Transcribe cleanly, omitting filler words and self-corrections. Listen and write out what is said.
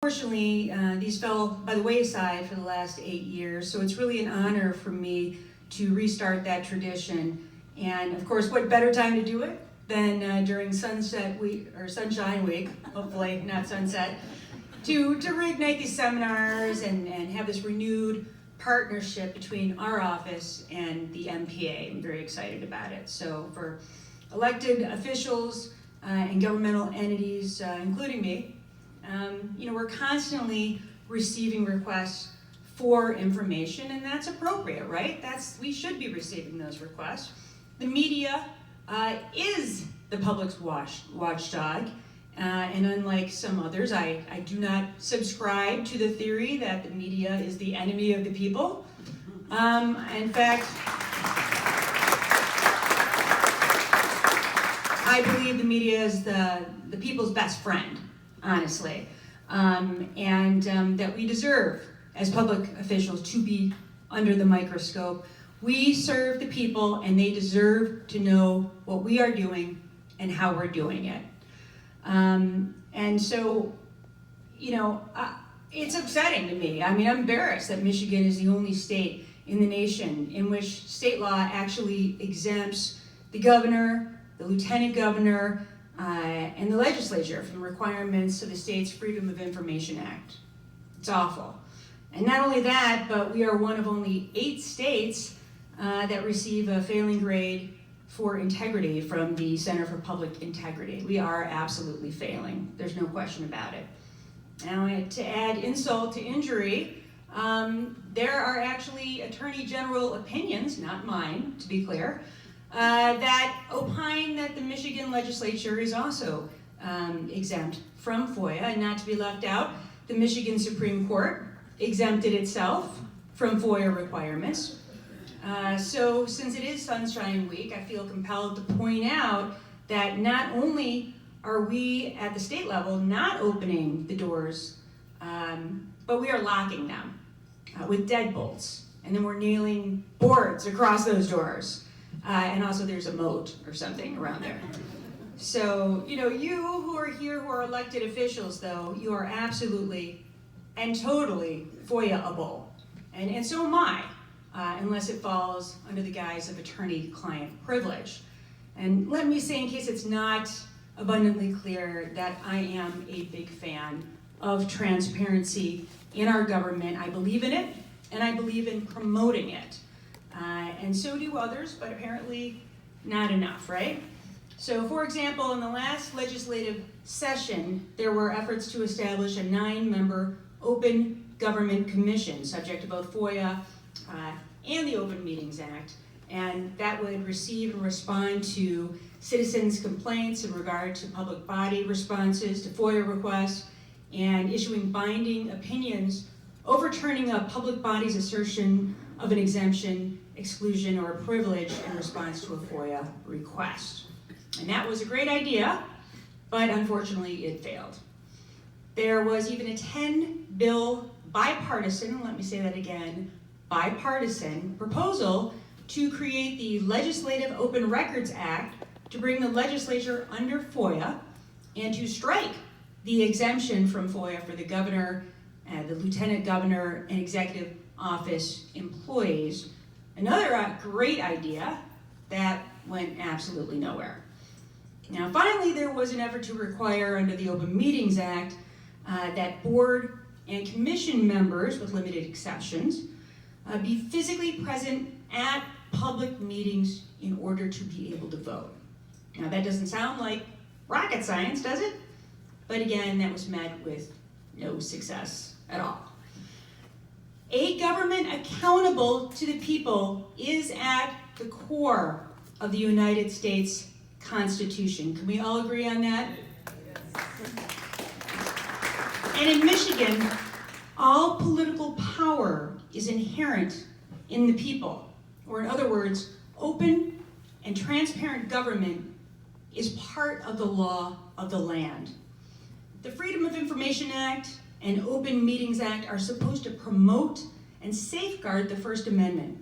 unfortunately, these fell by the wayside for the last 8 years, so it's really an honor for me to restart that tradition. And of course, what better time to do it than during Sunset Week, or Sunshine Week, hopefully not sunset, to reignite these seminars and have this renewed partnership between our office and the MPA. I'm very excited about it. So for elected officials and governmental entities, including me, we're constantly receiving requests for information, and that's appropriate, right? We should be receiving those requests. The media is the public's watchdog, and unlike some others, I do not subscribe to the theory that the media is the enemy of the people. In fact, I believe the media is the people's best friend, honestly, and that we deserve, as public officials, to be under the microscope. We serve the people, and they deserve to know what we are doing and how we're doing it. And so, it's upsetting to me. I mean, I'm embarrassed that Michigan is the only state in the nation in which state law actually exempts the governor, the lieutenant governor, and the legislature from requirements of the state's Freedom of Information Act. It's awful. And not only that, but we are one of only 8 states that receive a failing grade for integrity from the Center for Public Integrity. We are absolutely failing. There's no question about it. Now, to add insult to injury, there are actually Attorney General opinions, not mine, to be clear, that opine that the Michigan legislature is also exempt from FOIA, and not to be left out, the Michigan Supreme Court exempted itself from FOIA requirements. So since it is Sunshine Week, I feel compelled to point out that not only are we at the state level not opening the doors, but we are locking them with deadbolts, and then we're nailing boards across those doors. And also there's a moat or something around there. So, you who are here who are elected officials, though, you are absolutely and totally FOIA-able. And so am I, unless it falls under the guise of attorney-client privilege. And let me say, in case it's not abundantly clear, that I am a big fan of transparency in our government. I believe in it, and I believe in promoting it. And so do others, but apparently not enough, right? So, for example, in the last legislative session, there were efforts to establish a 9-member open government commission subject to both FOIA and the Open Meetings Act, and that would receive and respond to citizens' complaints in regard to public body responses to FOIA requests, and issuing binding opinions overturning a public body's assertion of an exemption, exclusion, or a privilege in response to a FOIA request. And that was a great idea, but unfortunately it failed. There was even a 10-bill bipartisan, let me say that again, bipartisan proposal to create the Legislative Open Records Act to bring the legislature under FOIA and to strike the exemption from FOIA for the governor, the lieutenant governor, and executive office employees. Another great idea that went absolutely nowhere. Now, finally, there was an effort to require under the Open Meetings Act that board and commission members, with limited exceptions, be physically present at public meetings in order to be able to vote. Now, that doesn't sound like rocket science, does it? But again, that was met with no success at all. A government accountable to the people is at the core of the United States Constitution. Can we all agree on that? And in Michigan, all political power is inherent in the people. Or in other words, open and transparent government is part of the law of the land. The Freedom of Information Act and Open Meetings Act are supposed to promote and safeguard the First Amendment.